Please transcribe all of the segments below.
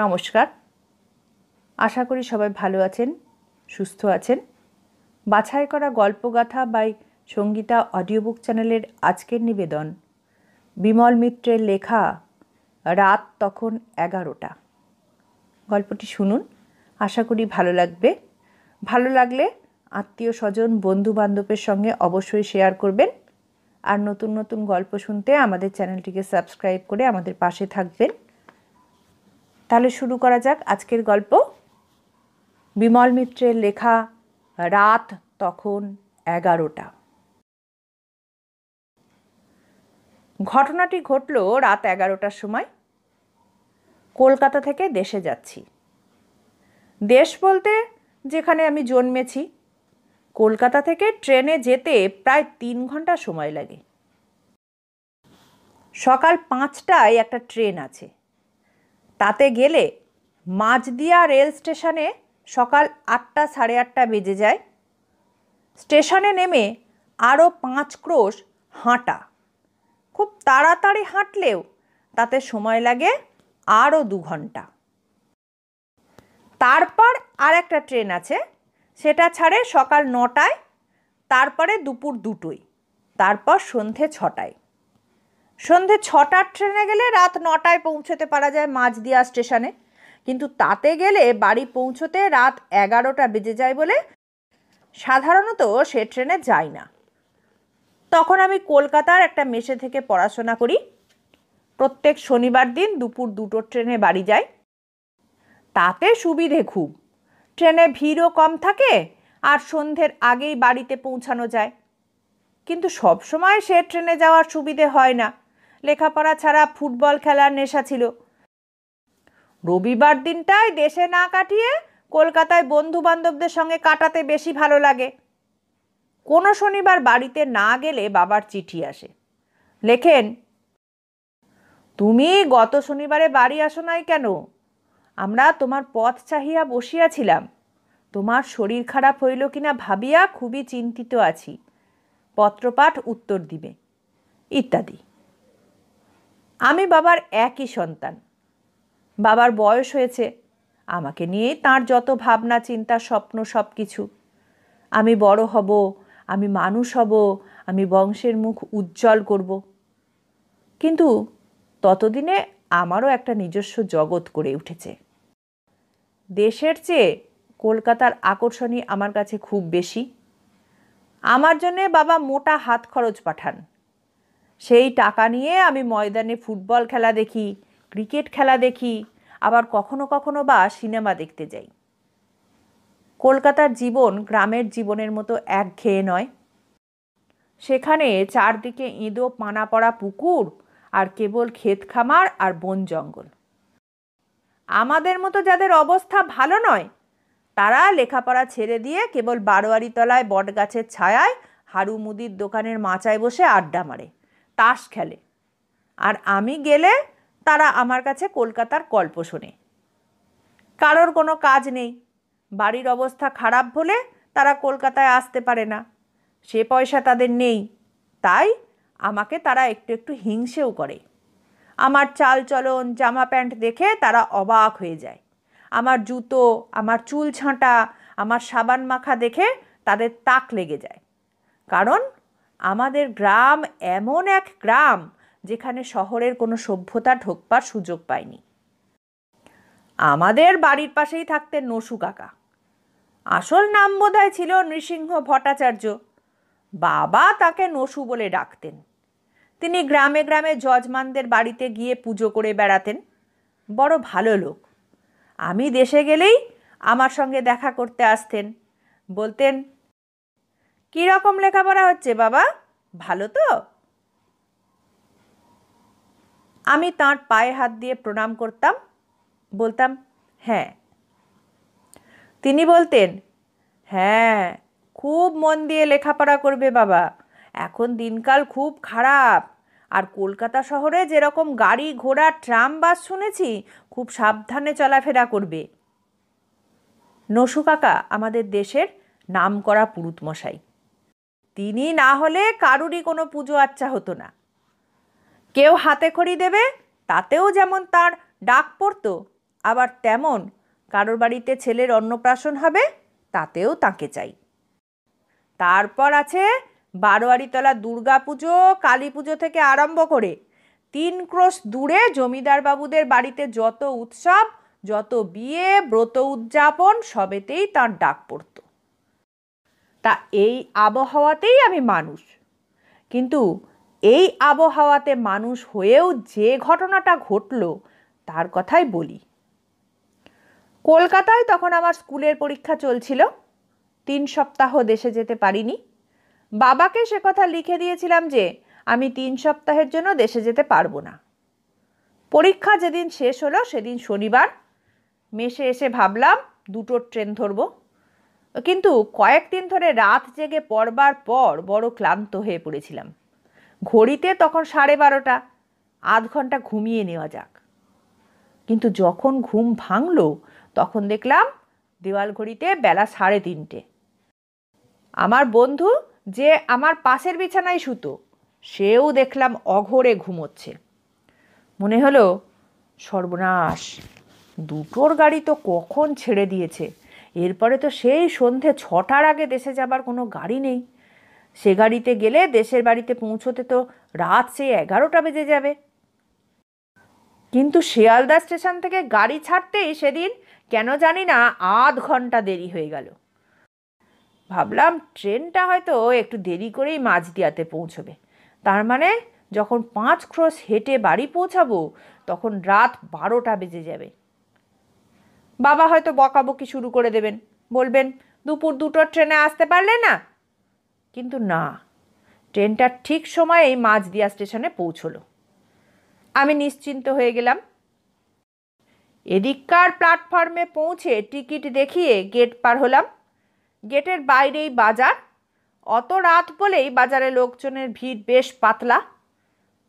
নমস্কার, আশা করি সবাই ভালো আছেন, সুস্থ আছেন। বাছাই করা গল্পগাথা বাই সঙ্গীতা অডিও বুক চ্যানেলের আজকের নিবেদন বিমল মিত্রের লেখা রাত তখন 11টা। গল্পটি শুনুন, আশা করি ভালো লাগবে। ভালো লাগলে আত্মীয় স্বজন বন্ধু বান্ধবের সঙ্গে অবশ্যই শেয়ার করবেন। আর নতুন নতুন গল্প শুনতে আমাদের চ্যানেলটিকে সাবস্ক্রাইব করে আমাদের পাশে থাকবেন। তাহলে শুরু করা যাক আজকের গল্প। বিমল মিত্রের লেখা রাত তখন 11টা। ঘটনাটি ঘটল রাত 11টার সময়। কলকাতা থেকে দেশে যাচ্ছি। দেশ বলতে যেখানে আমি জন্মেছি। কলকাতা থেকে ট্রেনে যেতে প্রায় 3 ঘন্টা সময় লাগে। সকাল 5টায় একটা ট্রেন আছে। তাতে গেলে মাঝদিয়া রেল স্টেশনে সকাল 8টা সাড়ে 8টা বেজে যায়। স্টেশনে নেমে আরও 5 ক্রোশ হাঁটা। খুব তাড়াতাড়ি হাঁটলেও তাতে সময় লাগে আরও 2 ঘন্টা। তারপর আর একটা ট্রেন আছে, সেটা ছাড়ে সকাল 9টায়, তারপরে দুপুর 2টোয়, তারপর সন্ধে 6টায়। সন্ধে 6টার ট্রেনে গেলে রাত 9টায় পৌঁছতে পারা যায় মাঝদিয়া স্টেশনে, কিন্তু তাতে গেলে বাড়ি পৌঁছতে রাত 11টা বেজে যায় বলে সাধারণত সে ট্রেনে যাই না। তখন আমি কলকাতার একটা মেসে থেকে পড়াশোনা করি। প্রত্যেক শনিবার দিন দুপুর 2টোর ট্রেনে বাড়ি যাই। তাতে সুবিধে খুব, ট্রেনে ভিড়ও কম থাকে আর সন্ধ্যের আগেই বাড়িতে পৌঁছানো যায়। কিন্তু সব সময় সে ট্রেনে যাওয়ার সুবিধে হয় না। লেখাপড়া ছাড়া ফুটবল খেলার নেশা ছিল। রবিবার দিনটায় দেশে না কাটিয়ে কলকাতায় বন্ধু বান্ধবদের সঙ্গে কাটাতে বেশি ভালো লাগে। কোনো শনিবার বাড়িতে না গেলে বাবার চিঠি আসে। লেখেন, তুমি গত শনিবারে বাড়ি আসো নাই কেন? আমরা তোমার পথ চাহিয়া বসিয়াছিলাম। তোমার শরীর খারাপ হইল কিনা ভাবিয়া খুবই চিন্তিত আছি। পত্রপাঠ উত্তর দিবে, ইত্যাদি। আমি বাবার একই সন্তান। বাবার বয়স হয়েছে। আমাকে নিয়েই তাঁর যত ভাবনা চিন্তা স্বপ্ন সব কিছু। আমি বড় হব, আমি মানুষ হব, আমি বংশের মুখ উজ্জ্বল করব। কিন্তু ততদিনে আমারও একটা নিজস্ব জগৎ গড়ে উঠেছে। দেশের চেয়ে কলকাতার আকর্ষণই আমার কাছে খুব বেশি। আমার জন্যে বাবা মোটা হাত খরচ পাঠান। সেই টাকা নিয়ে আমি ময়দানে ফুটবল খেলা দেখি, ক্রিকেট খেলা দেখি, আবার কখনো কখনো বা সিনেমা দেখতে যাই। কলকাতার জীবন গ্রামের জীবনের মতো একঘেয়ে নয়। সেখানে চারদিকে ইঁদো পানা পড়া পুকুর আর কেবল ক্ষেত খামার আর বন জঙ্গল। আমাদের মতো যাদের অবস্থা ভালো নয়, তারা লেখাপড়া ছেড়ে দিয়ে কেবল বারোয়ারি তলায় বটগাছের ছায়ায় হাড়ু মুদির দোকানের মাচায় বসে আড্ডা মারে, তাস খেলে। আর আমি গেলে তারা আমার কাছে কলকাতার গল্প শোনে। কারোর কোনো কাজ নেই, বাড়ির অবস্থা খারাপ বলে তারা কলকাতায় আসতে পারে না, সে পয়সা তাদের নেই। তাই আমাকে তারা একটু একটু হিংসেও করে। আমার চাল চলন জামা প্যান্ট দেখে তারা অবাক হয়ে যায়। আমার জুতো, আমার চুল ছাঁটা, আমার সাবান মাখা দেখে তাদের তাক লেগে যায়। কারণ আমাদের গ্রাম এমন এক গ্রাম যেখানে শহরের কোনো সভ্যতা ঢোকবার সুযোগ পায়নি। আমাদের বাড়ির পাশেই থাকতেন নসু কাকা। আসল নাম বোধহয় ছিল নৃসিংহ ভট্টাচার্য। বাবা তাকে নসু বলে ডাকতেন। তিনি গ্রামে গ্রামে যজমানদের বাড়িতে গিয়ে পুজো করে বেড়াতেন। বড় ভালো লোক। আমি দেশে গেলেই আমার সঙ্গে দেখা করতে আসতেন। বলতেন, কী রকম লেখাপড়া হচ্ছে বাবা, ভালো তো? আমি তাঁর পায়ে হাত দিয়ে প্রণাম করতাম, বলতাম হ্যাঁ। তিনি বলতেন, হ্যাঁ, খুব মন দিয়ে লেখাপড়া করবে বাবা, এখন দিনকাল খুব খারাপ। আর কলকাতা শহরে যেরকম গাড়ি ঘোড়া ট্রাম বাস শুনেছি, খুব সাবধানে চলাফেরা করবে। নসু কাকা আমাদের দেশের নামকরা পুরুত মশাই। তিনি না হলে কারুরই কোনো পুজো আচ্চা হতো না। কেউ হাতে খড়ি দেবে, তাতেও যেমন তার ডাক পড়তো, আবার তেমন কারোর বাড়িতে ছেলের অন্নপ্রাশন হবে, তাতেও তাকে চাই। তারপর আছে বারোয়ারিতলা দুর্গা পুজো, কালী পুজো থেকে আরম্ভ করে 3 ক্রোশ দূরে জমিদার বাবুদের বাড়িতে যত উৎসব, যত বিয়ে, ব্রত উদযাপন, সবেতেই তার ডাক পড়ত। তা এই আবহাওয়াতেই আমি মানুষ, কিন্তু এই আবহাওয়াতে মানুষ হয়েও যে ঘটনাটা ঘটল তার কথাই বলি। কলকাতায় তখন আমার স্কুলের পরীক্ষা চলছিল, 3 সপ্তাহ দেশে যেতে পারিনি। বাবাকে সে কথা লিখে দিয়েছিলাম যে আমি 3 সপ্তাহের জন্য দেশে যেতে পারবো না। পরীক্ষা যেদিন শেষ হলো সেদিন শনিবার। মেসে এসে ভাবলাম 2টো ট্রেন ধরব, কিন্তু কয়েকদিন ধরে রাত জেগে পড়বার পর বড় ক্লান্ত হয়ে পড়েছিলাম। ঘড়িতে তখন 12:30, আধ ঘন্টা ঘুমিয়ে নেওয়া যাক। কিন্তু যখন ঘুম ভাঙল তখন দেখলাম দেওয়াল ঘড়িতে বেলা 3:30। আমার বন্ধু যে আমার পাশের বিছানায় শুতো সেও দেখলাম অঘোরে ঘুমোচ্ছে। মনে হলো সর্বনাশ, 2টোর গাড়ি তো কখন ছেড়ে দিয়েছে, এরপরে তো সেই সন্ধে 6টার আগে দেশে যাবার কোনো গাড়ি নেই। সে গাড়িতে গেলে দেশের বাড়িতে পৌঁছোতে তো রাত সেই 11টা বেজে যাবে। কিন্তু শিয়ালদা স্টেশন থেকে গাড়ি ছাড়তেই সেদিন কেন জানি না আধ ঘন্টা দেরি হয়ে গেল। ভাবলাম ট্রেনটা হয়তো একটু দেরি করেই মাঝদিয়াতে পৌঁছবে, তার মানে যখন 5 ক্রোশ হেঁটে বাড়ি পৌঁছাবো তখন রাত 12টা বেজে যাবে। বাবা হয়তো বকাবকি শুরু করে দেবেন, বলবেন দুপুর 2টোর ট্রেনে আসতে পারলে না। কিন্তু না, ট্রেনটা ঠিক সময়েই মাঝদিয়া স্টেশনে পৌঁছলো। আমি নিশ্চিন্ত হয়ে গেলাম। এদিককার প্ল্যাটফর্মে পৌঁছে টিকিট দেখিয়ে গেট পার হলাম। গেটের বাইরেই বাজার। অত রাত বলেই বাজারে লোকজনের ভিড় বেশ পাতলা।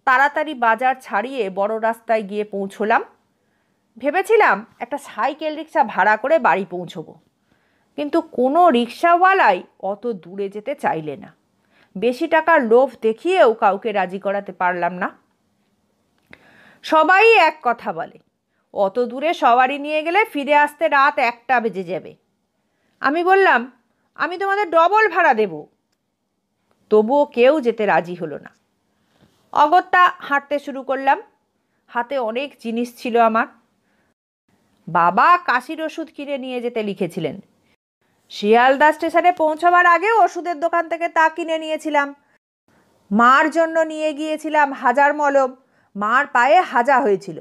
তাড়াতাড়ি বাজার ছাড়িয়ে বড় রাস্তায় গিয়ে পৌঁছলাম। ভেবেছিলাম একটা সাইকেল রিক্সা ভাড়া করে বাড়ি পৌঁছবো, কিন্তু কোনো রিক্সাওয়ালাই অত দূরে যেতে চাইলে না। বেশি টাকার লোভ দেখিয়েও কাউকে রাজি করাতে পারলাম না। সবাই এক কথা বলে, অত দূরে সওয়ারি নিয়ে গেলে ফিরে আসতে রাত 1টা বেজে যাবে। আমি বললাম আমি তোমাদের ডবল ভাড়া দেব। তবুও কেউ যেতে রাজি হলো না। অগত্যা হাঁটতে শুরু করলাম। হাতে অনেক জিনিস ছিল আমার। বাবা কাশির ওষুধ কিনে নিয়ে যেতে লিখেছিলেন। শিয়ালদা স্টেশনে পৌঁছাবার আগে ওষুধের দোকান থেকে তা কিনে নিয়েছিলাম। মার জন্য নিয়ে গিয়েছিলাম হাজার মলম, মার পায়ে হাজা হয়েছিল।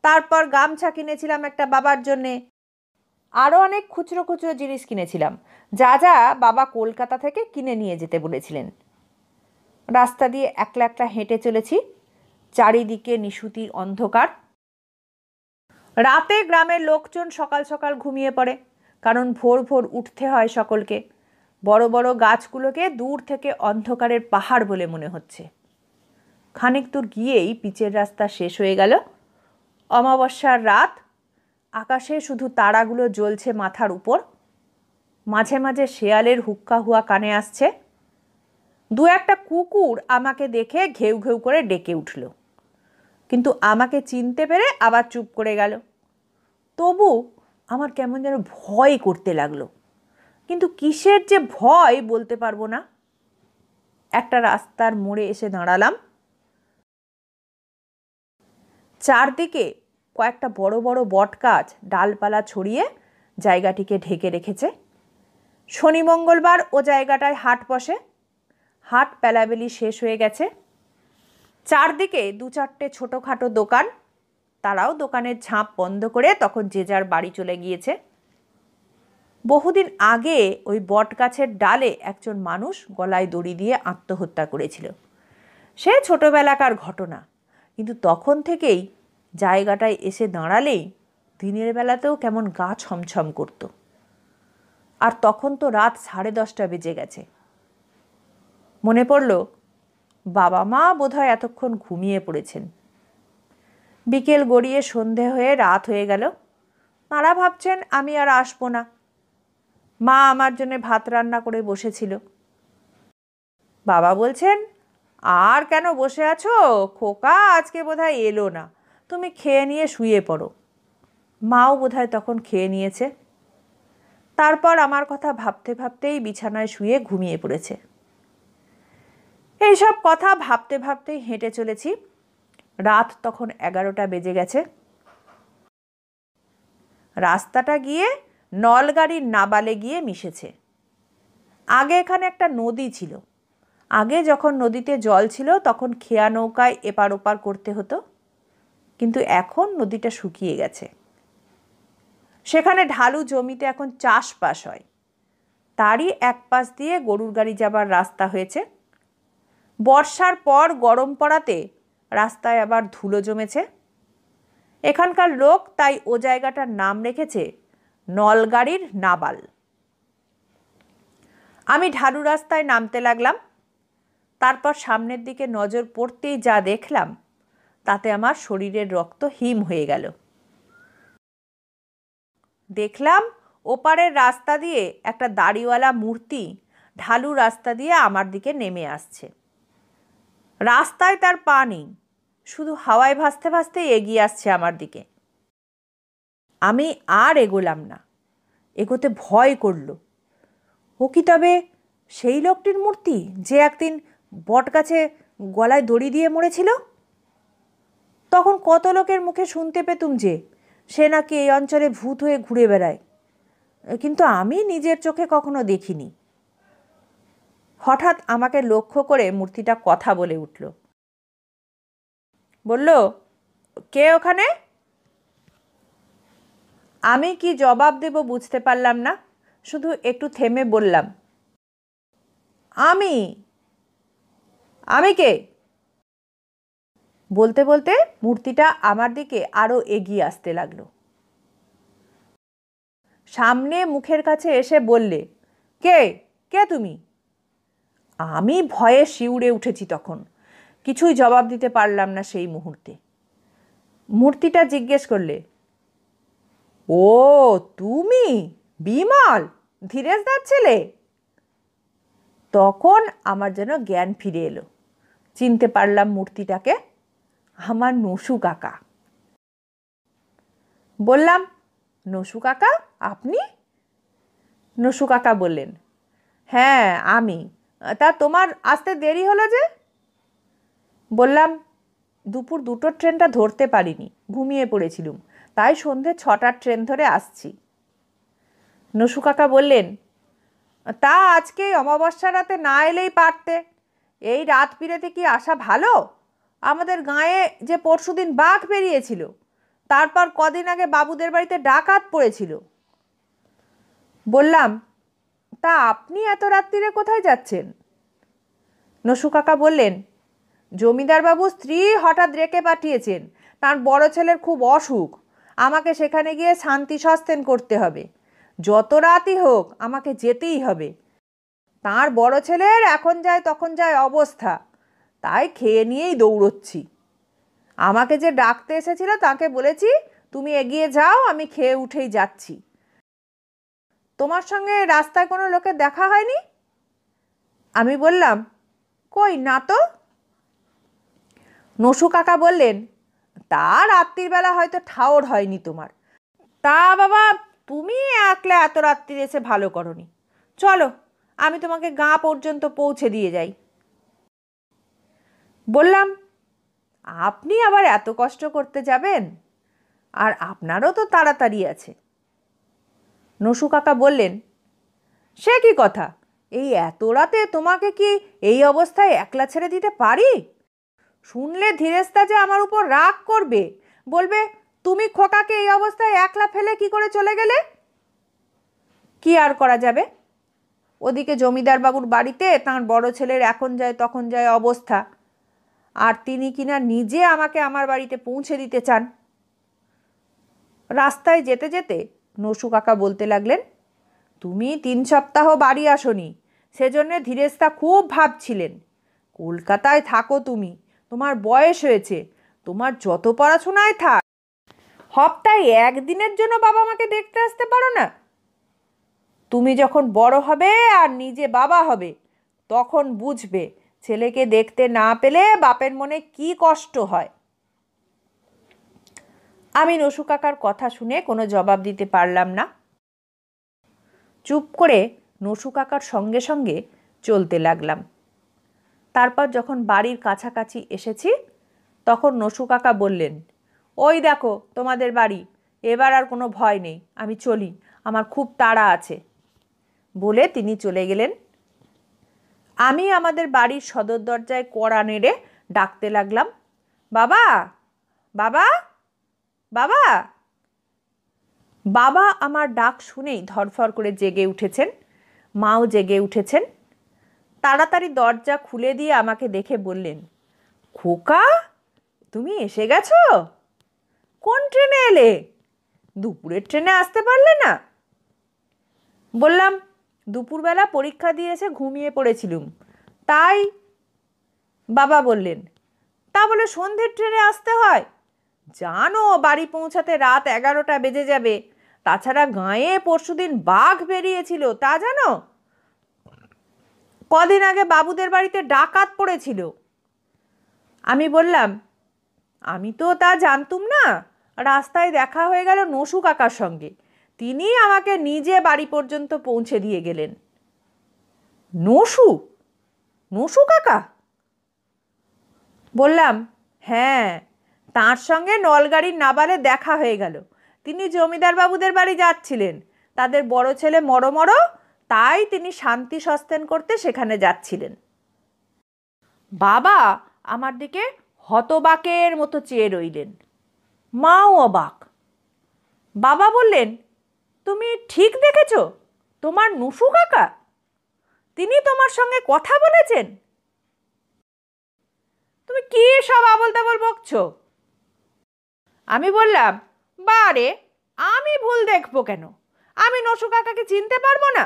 তারপর গামছা কিনেছিলাম একটা বাবার জন্যে। আরও অনেক খুচরো খুচরো জিনিস কিনেছিলাম, যা যা বাবা কলকাতা থেকে কিনে নিয়ে যেতে বলেছিলেন। রাস্তা দিয়ে একলা একলা হেঁটে চলেছি। চারিদিকে নিশুতির অন্ধকার। রাতে গ্রামের লোকজন সকাল সকাল ঘুমিয়ে পড়ে, কারণ ভোর ভোর উঠতে হয় সকলকে। বড় বড় গাছগুলোকে দূর থেকে অন্ধকারের পাহাড় বলে মনে হচ্ছে। খানিক দূর গিয়েই পিচের রাস্তা শেষ হয়ে গেল। অমাবস্যার রাত, আকাশে শুধু তারাগুলো জ্বলছে মাথার উপর। মাঝে মাঝে শেয়ালের হুক্কা হুয়া কানে আসছে। 2-1টা কুকুর আমাকে দেখে ঘেউ ঘেউ করে ডেকে উঠল, কিন্তু আমাকে চিনতে পেরে আবার চুপ করে গেল। তবু আমার কেমন যেন ভয় করতে লাগলো, কিন্তু কিসের যে ভয় বলতে পারবো না। একটা রাস্তার মোড়ে এসে দাঁড়ালাম। চারদিকে কয়েকটা বড় বড় বটগাছ ডালপালা ছড়িয়ে জায়গাটিকে ঢেকে রেখেছে। শনি মঙ্গলবার ও জায়গাটায় হাট বসে। হাট বেলাবেলি শেষ হয়ে গেছে। চারদিকে 2-4টে ছোটোখাটো দোকান, তারাও দোকানের ঝাঁপ বন্ধ করে তখন যে যার বাড়ি চলে গিয়েছে। বহুদিন আগে ওই বটগাছের ডালে একজন মানুষ গলায় দড়ি দিয়ে আত্মহত্যা করেছিল। সে ছোটোবেলাকার ঘটনা, কিন্তু তখন থেকেই জায়গাটায় এসে দাঁড়ালেই দিনের বেলাতেও কেমন গা ছমছম করত। আর তখন তো রাত 10:30 বেজে গেছে। মনে পড়ল বাবা মা বোধহয় এতক্ষণ ঘুমিয়ে পড়েছেন। বিকেল গড়িয়ে সন্ধে হয়ে রাত হয়ে গেল। তাঁরা ভাবছেন আমি আর আসবো না। মা আমার জন্য ভাত রান্না করে বসেছিল। বাবা বলছেন, আর কেন বসে আছো খোকা, আজকে বোধহয় এলো না, তুমি খেয়ে নিয়ে শুয়ে পড়ো। মাও বোধহয় তখন খেয়ে নিয়েছে। তারপর আমার কথা ভাবতে ভাবতেই বিছানায় শুয়ে ঘুমিয়ে পড়েছে। এইসব কথা ভাবতে ভাবতেই হেঁটে চলেছি। রাত তখন 11টা বেজে গেছে। রাস্তাটা গিয়ে নলগাড়ির নাবালে গিয়ে মিশেছে। আগে এখানে একটা নদী ছিল। আগে যখন নদীতে জল ছিল তখন খেয়া নৌকায় এপার ওপার করতে হতো, কিন্তু এখন নদীটা শুকিয়ে গেছে। সেখানে ঢালু জমিতে এখন চাষবাস হয়। তারই এক পাশ দিয়ে গরুর গাড়ি যাবার রাস্তা হয়েছে। বর্ষার পর গরম পড়াতে রাস্তায় আবার ধুলো জমেছে। এখানকার লোক তাই ও জায়গাটার নাম রেখেছে নলগাড়ির নাবাল। আমি ঢালু রাস্তায় নামতে লাগলাম। তারপর সামনের দিকে নজর পড়তেই যা দেখলাম তাতে আমার শরীরের রক্ত হিম হয়ে গেল। দেখলাম ওপারের রাস্তা দিয়ে একটা দাড়িওয়ালা মূর্তি ঢালু রাস্তা দিয়ে আমার দিকে নেমে আসছে। রাস্তায় তার পা নেই, শুধু হাওয়ায় ভাসতে ভাসতে এগিয়ে আসছে আমার দিকে। আমি আর এগোলাম না, এগোতে ভয় করল। ও কি তবে সেই লোকটির মূর্তি যে একদিন বটগাছে গলায় দড়ি দিয়ে মরেছিল? তখন কত লোকের মুখে শুনতে পেতুম যে সে নাকি এই অঞ্চলে ভূত হয়ে ঘুরে বেড়ায়, কিন্তু আমি নিজের চোখে কখনো দেখিনি। হঠাৎ আমাকে লক্ষ্য করে মূর্তিটা কথা বলে উঠল। বলল, কে ওখানে? আমি কি জবাব দেব বুঝতে পারলাম না, শুধু একটু থেমে বললাম, আমি। আমি কে? বলতে বলতে মূর্তিটা আমার দিকে আরো এগিয়ে আসতে লাগলো। সামনে মুখের কাছে এসে বললে, কে কে তুমি? আমি ভয়ে শিউরে উঠেছি তখন, কিছুই জবাব দিতে পারলাম না সেই মুহূর্তে। মূর্তিটা জিজ্ঞেস করলে, ও তুমি বিমল, ধীরেশদার ছেলে? তখন আমার যেন জ্ঞান ফিরে এলো। চিনতে পারলাম মূর্তিটাকে, আমার নসু কাকা। বললাম, নসু কাকা আপনি? নসু কাকা বললেন, হ্যাঁ আমি। তা তোমার আসতে দেরি হলো যে? বললাম, দুপুর 2টোর ট্রেনটা ধরতে পারিনি, ঘুমিয়ে পড়েছিলুম, তাই সন্ধে 6টার ট্রেন ধরে আসছি। নসু কাকা বললেন, তা আজকে অমাবস্যা রাতে না এলেই পারতে। এই রাত বিরেতে কি আসা ভালো? আমাদের গাঁয়ে যে পরশুদিন বাঘ বেরিয়েছিল, তারপর কদিন আগে বাবুদের বাড়িতে ডাকাত পড়েছিল। বললাম, তা আপনি এত রাত্রিরে কোথায় যাচ্ছেন? নসু কাকা বললেন, জমিদারবাবু স্ত্রী হঠাৎ রেখে পাঠিয়েছেন, তার বড় ছেলের খুব অসুখ, আমাকে সেখানে গিয়ে শান্তি সস্তেন করতে হবে। যত রাতই হোক আমাকে যেতেই হবে। তার বড় ছেলের এখন যায় তখন যায় অবস্থা, তাই খেয়ে নিয়েই দৌড়চ্ছি। আমাকে যে ডাকতে এসেছিল তাকে বলেছি, তুমি এগিয়ে যাও, আমি খেয়ে উঠেই যাচ্ছি। তোমার সঙ্গে রাস্তায় কোনো লোকের দেখা হয়নি? আমি বললাম, কই না তো। নসু কাকা বললেন, তা রাত্রির বেলা হয়তো ঠাওর হয়নি তোমার। তা বাবা, তুমি একলা এত রাত্রির এসে ভালো করনি। চলো, আমি তোমাকে গাঁ পর্যন্ত পৌঁছে দিয়ে যাই। বললাম, আপনি আবার এত কষ্ট করতে যাবেন? আর আপনারও তো তাড়াতাড়ি আছে। নসু কাকা বললেন, সে কি কথা, এই এত রাতে তোমাকে কি এই অবস্থায় একলা ছেড়ে দিতে পারি? শুনলে ধীরেশদা যে আমার উপর রাগ করবে, বলবে তুমি খোকাকে এই অবস্থায় একলা ফেলে কি করে চলে গেলে। কি আর করা যাবে, ওদিকে জমিদার বাবুর বাড়িতে তাঁর বড় ছেলের এখন যায় তখন যায় অবস্থা, আর তিনি কিনা নিজে আমাকে আমার বাড়িতে পৌঁছে দিতে চান। রাস্তায় যেতে যেতে নসু কাকা বলতে লাগলেন, তুমি 3 সপ্তাহ বাড়ি আসনি, সেজন্যে ধীরেশদা খুব ভাবছিলেন। কলকাতায় থাকো তুমি, তোমার বয়স হয়েছে, তোমার যত পড়াশোনায় থাক, সপ্তাহে একদিনের জন্য বাবা মাকে দেখতে আসতে পারো না? তুমি যখন বড় হবে আর নিজে বাবা হবে, তখন বুঝবে ছেলেকে দেখতে না পেলে বাপের মনে কি কষ্ট হয়। আমি নসু কাকার কথা শুনে কোনো জবাব দিতে পারলাম না। চুপ করে নসু কাকার সঙ্গে সঙ্গে চলতে লাগলাম। তারপর যখন বাড়ির কাছাকাছি এসেছি তখন নসু কাকা বললেন, ওই দেখো তোমাদের বাড়ি, এবার আর কোনো ভয় নেই, আমি চলি, আমার খুব তাড়া আছে। বলে তিনি চলে গেলেন। আমি আমাদের বাড়ির সদর দরজায় কড়া নেড়ে ডাকতে লাগলাম, বাবা, বাবা, বাবা। বাবা আমার ডাক শুনেই ধরফর করে জেগে উঠেছেন, মাও জেগে উঠেছেন। তাড়াতাড়ি দরজা খুলে দিয়ে আমাকে দেখে বললেন, খোকা, তুমি এসে গেছো? কোন ট্রেনে এলে? দুপুরের ট্রেনে আসতে পারলে না? বললাম, দুপুরবেলা পরীক্ষা দিয়ে এসে ঘুমিয়ে পড়েছিলুম, তাই। বাবা বললেন, তা বলে সন্ধ্যের ট্রেনে আসতে হয়? জানো বাড়ি পৌঁছাতে রাত 11টা বেজে যাবে। তাছাড়া গাঁয়ে পরশুদিন বাঘ বেরিয়েছিল, তা জানো? কদিন আগে বাবুদের বাড়িতে ডাকাত পড়েছিল। আমি বললাম, আমি তো তা জানতুম না। রাস্তায় দেখা হয়ে গেল নসু কাকার সঙ্গে, তিনি আমাকে নিজে বাড়ি পর্যন্ত পৌঁছে দিয়ে গেলেন। নসু? নসু কাকা? বললাম, হ্যাঁ, তাঁর সঙ্গে নলগাড়ির নাবালে দেখা হয়ে গেল। তিনি জমিদার বাবুদের বাড়ি যাচ্ছিলেন, তাদের বড় ছেলে মরো, তাই তিনি শান্তি সস্তেন করতে সেখানে যাচ্ছিলেন। বাবা আমার দিকে হতবাকের মতো চেয়ে রইলেন, মাও অবাক। বাবা বললেন, তুমি ঠিক দেখেছ? তোমার নসু কাকা, তিনি তোমার সঙ্গে কথা বলেছেন? তুমি কি সব আবল তাবল বকছো? আমি বললাম, বারে, আমি ভুল দেখবো কেন? আমি নসু কাকাকে চিনতে পারবো না?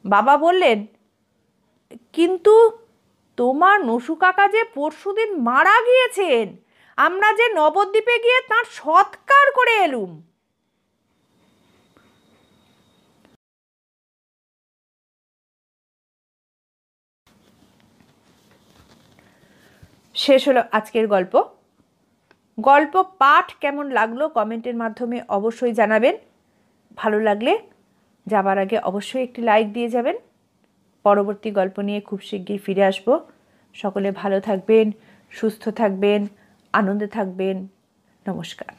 বাবা বললেন, কিন্তু তোমার নসু কাকা যে পরশুদিন মারা গিয়েছেন, আমরা যে নবদ্বীপে গিয়ে তাঁর সৎকার করে এলুম। শেষ হলো আজকের গল্প। গল্প পাঠ কেমন লাগলো কমেন্টের মাধ্যমে অবশ্যই জানাবেন। ভালো লাগলে যাবার আগে অবশ্যই একটি লাইক দিয়ে যাবেন। পরবর্তী গল্প নিয়ে খুব শিগগির ফিরে আসব। সকলে ভালো থাকবেন, সুস্থ থাকবেন, আনন্দে থাকবেন। নমস্কার।